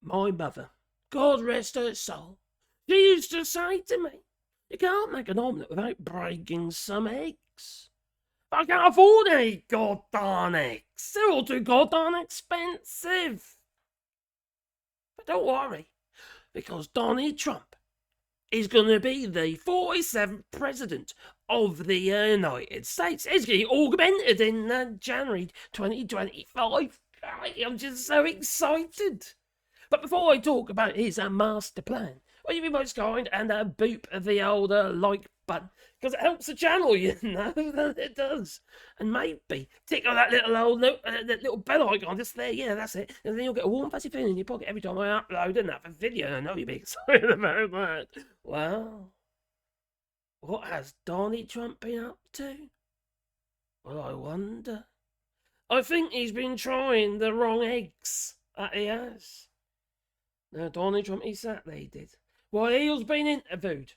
My mother, God rest her soul, she used to say to me, you can't make an omelette without breaking some eggs. But I can't afford any goddamn eggs. They're all too goddamn expensive. But don't worry, because Donald Trump is going to be the 47th president of the United States. It's getting augmented in January 2025. I'm just so excited. But before I talk about his master plan, will you be most kind and boop the old like button? Because it helps the channel, you know, it does. And maybe tick on that little old that little bell icon just there, yeah, that's it. And then you'll get a warm fuzzy feeling in your pocket every time I upload another video. I know you'll be excited about that. Well, what has Donald Trump been up to? Well, I wonder. I think he's been trying the wrong eggs, that he has. Now, Donald Trump, he sat there, he did. Well, he's been interviewed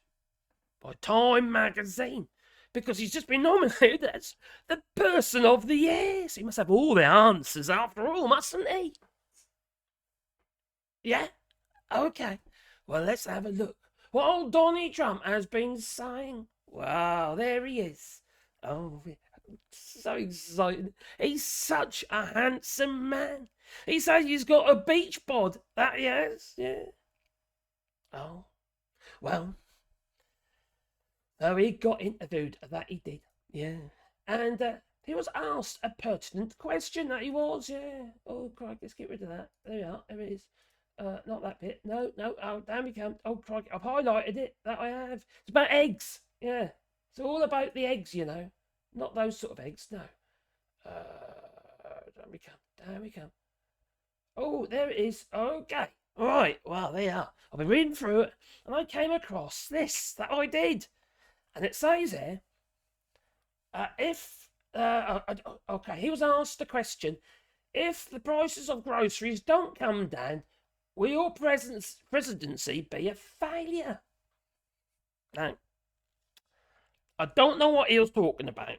by Time magazine because he's just been nominated as the Person of the Year. So he must have all the answers after all, mustn't he? Yeah? Okay. Well, let's have a look. What old Donald Trump has been saying. Wow, there he is. Oh, so excited. He's such a handsome man. He says he's got a beach bod. That he has, yeah. Oh, well. So he got interviewed. That he did, yeah. And he was asked a pertinent question. That he was, yeah. Oh, crikey, let's get rid of that. There we are. There it is. Not that bit. No. Oh, down we come. Oh, crikey, I've highlighted it. That I have. It's about eggs. Yeah. It's all about the eggs, you know. Not those sort of eggs, no. Down we come. Down we come. Oh, there it is. Okay. All right. Well, there you are. I've been reading through it, and I came across this that I did. And it says here, okay, he was asked the question, if the prices of groceries don't come down, will your presidency be a failure? Now, I don't know what he was talking about.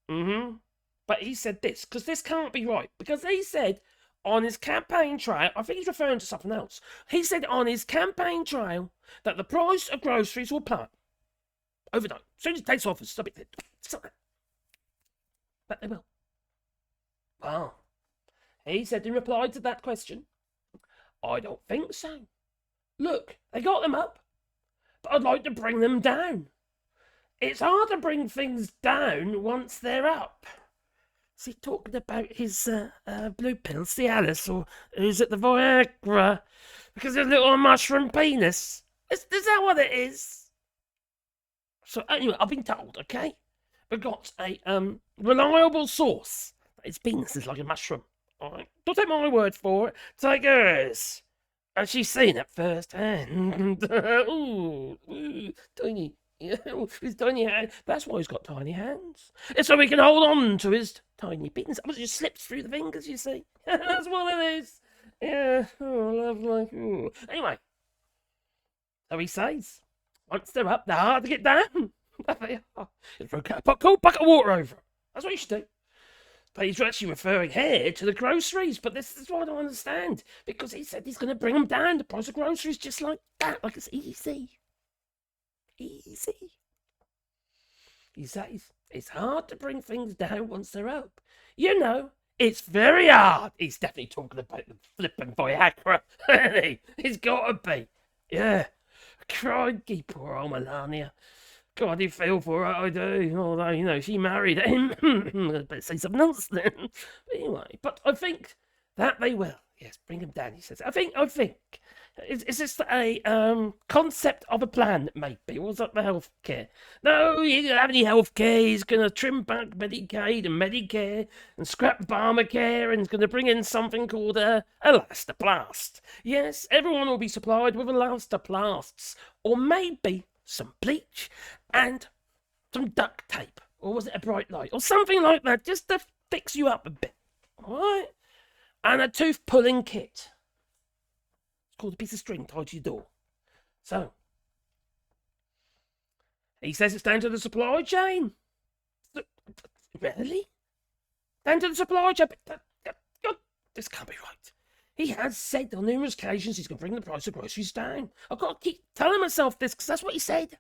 But he said this, because this can't be right. Because he said on his campaign trail, I think he's referring to something else. He said on his campaign trail that the price of groceries will plummet overnight. As soon as he takes office, stop it. But they will. Well, he said in reply to that question, I don't think so. Look, they got them up, but I'd like to bring them down. It's hard to bring things down once they're up. Is he talking about his blue pill, Cialis, or is it the Viagra? Because his little mushroom penis. Is that what it is? So anyway, I've been told, okay? We've got a reliable source. His penis is like a mushroom. Alright. Don't take my word for it. Take hers. And she's seen it firsthand. Ooh, tiny. His tiny hand. That's why he's got tiny hands. It's so he can hold on to his tiny penis. It just slips through the fingers, you see. That's what it is. Yeah. Oh, lovely. Ooh. Anyway. So he says, once they're up, they're hard to get down. There they are. You throw a cold bucket of water over them. That's what you should do. But he's actually referring here to the groceries. But this is what I don't understand. Because he said he's going to bring them down. The price of groceries just like that. Like it's easy. Easy. He says it's hard to bring things down once they're up. You know, it's very hard. He's definitely talking about the flipping Viagra. He's got to be. Yeah. Crikey, poor old Melania. God, I feel for her, I do. Although, you know, she married him. I'd better say something else then. But anyway, but I think that they will. Yes, bring him down, he says. I think. Is this a concept of a plan, maybe? Or was that the healthcare? No, he doesn't have any healthcare. He's going to trim back Medicaid and Medicare and scrap Obamacare and he's going to bring in something called Elastoplast. Yes, everyone will be supplied with Elastoplasts. Or maybe some bleach and some duct tape. Or was it a bright light? Or something like that, just to fix you up a bit. Alright? And a tooth pulling kit. It's called a piece of string tied to your door. So, he says it's down to the supply chain. Really? Down to the supply chain? This can't be right. He has said on numerous occasions he's going to bring the price of groceries down. I've got to keep telling myself this because that's what he said.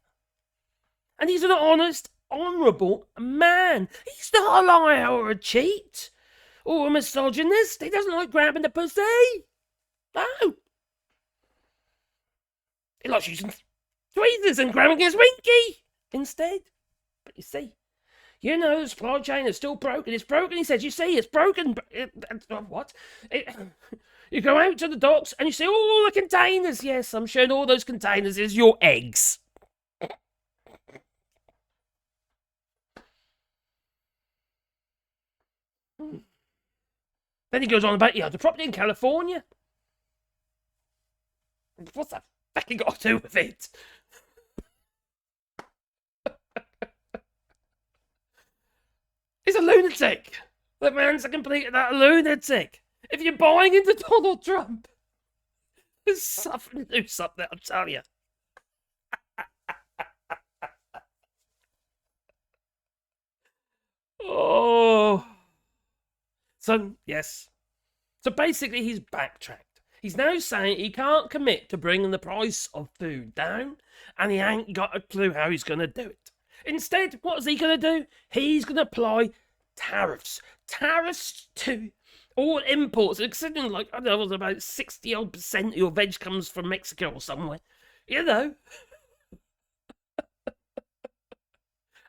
And he's an honest, honourable man. He's not a liar or a cheat or a misogynist. He doesn't like grabbing the pussy. No. He likes using tweezers and grabbing his winky instead. But you see, the supply chain is still broken. It's broken, he says. You see, it's broken. What? You go out to the docks and you see all the containers. Yes, I'm sure in all those containers is your eggs. Then he goes on about, the property in California. What's that fucking got to do with it? He's a lunatic. The man's a complete lunatic. If you're buying into Donald Trump, there's something loose up there, I'll tell you. Oh. So, yes. So basically, he's backtracked. He's now saying he can't commit to bringing the price of food down, and he ain't got a clue how he's going to do it. Instead, what is he going to do? He's going to apply tariffs. Tariffs to all imports, considering, like, I don't know, about 60% of your veg comes from Mexico or somewhere.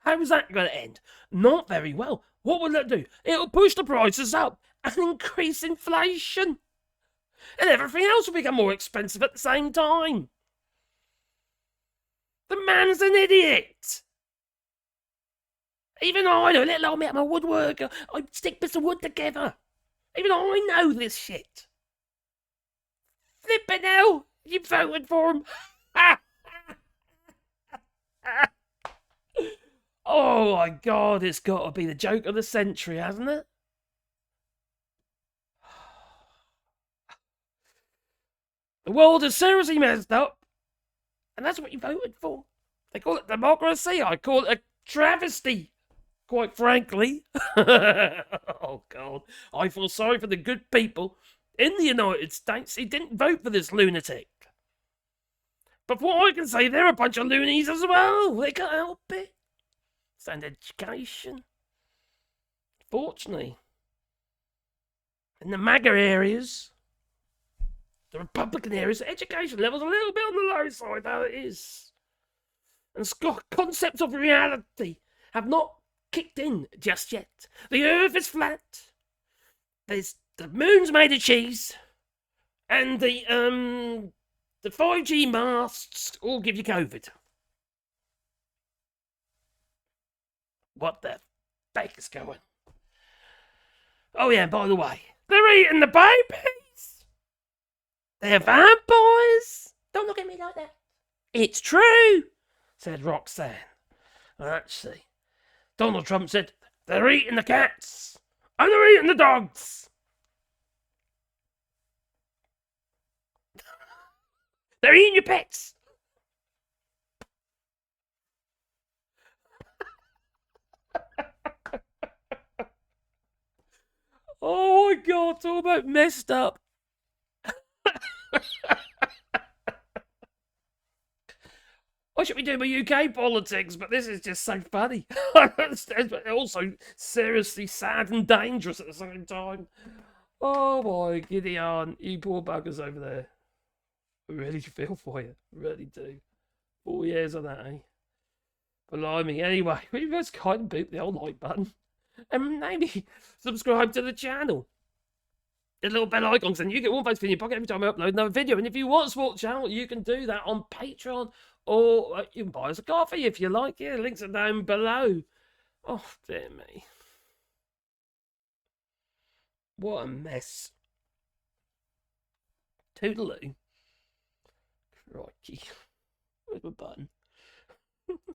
How's that going to end? Not very well. What will that do? It'll push the prices up and increase inflation. And everything else will become more expensive at the same time. The man's an idiot. Even I know, little old me, I'm a woodworker. I stick bits of wood together. Even I know this shit. Flippin' hell, you voted for him. Oh my God, it's got to be the joke of the century, hasn't it? The world is seriously messed up. And that's what you voted for. They call it democracy. I call it a travesty, quite frankly. Oh God, I feel sorry for the good people in the United States who didn't vote for this lunatic. But for what I can say, they're a bunch of loonies as well. They can't help it. And education. Fortunately, in the MAGA areas, the Republican areas, the education level's a little bit on the low side, how it is. And concepts of reality have not kicked in just yet. The earth is flat. The moon's made of cheese. And the 5G masts all give you COVID. What the fuck is going? Oh yeah, by the way, they're eating the babies. They're vampires. Don't look at me like that. It's true, said Roxanne. Actually, Donald Trump said they're eating the cats and they're eating the dogs. They're eating your pets. Oh my God, talk about messed up. I should be doing my UK politics, but this is just so funny. But also seriously sad and dangerous at the same time. Oh my Gideon, you poor buggers over there. I really feel for you. I really do. 4 years of that, eh? Blimey. Anyway, we must kind of boot the old like button. And maybe subscribe to the channel. The little bell icons, and you get one vote in your pocket every time I upload another video. And if you want to support the channel, you can do that on Patreon, or you can buy us a coffee if you like. Yeah, links are down below. Oh, dear me. What a mess. Toodaloo. Crikey. Where's my button?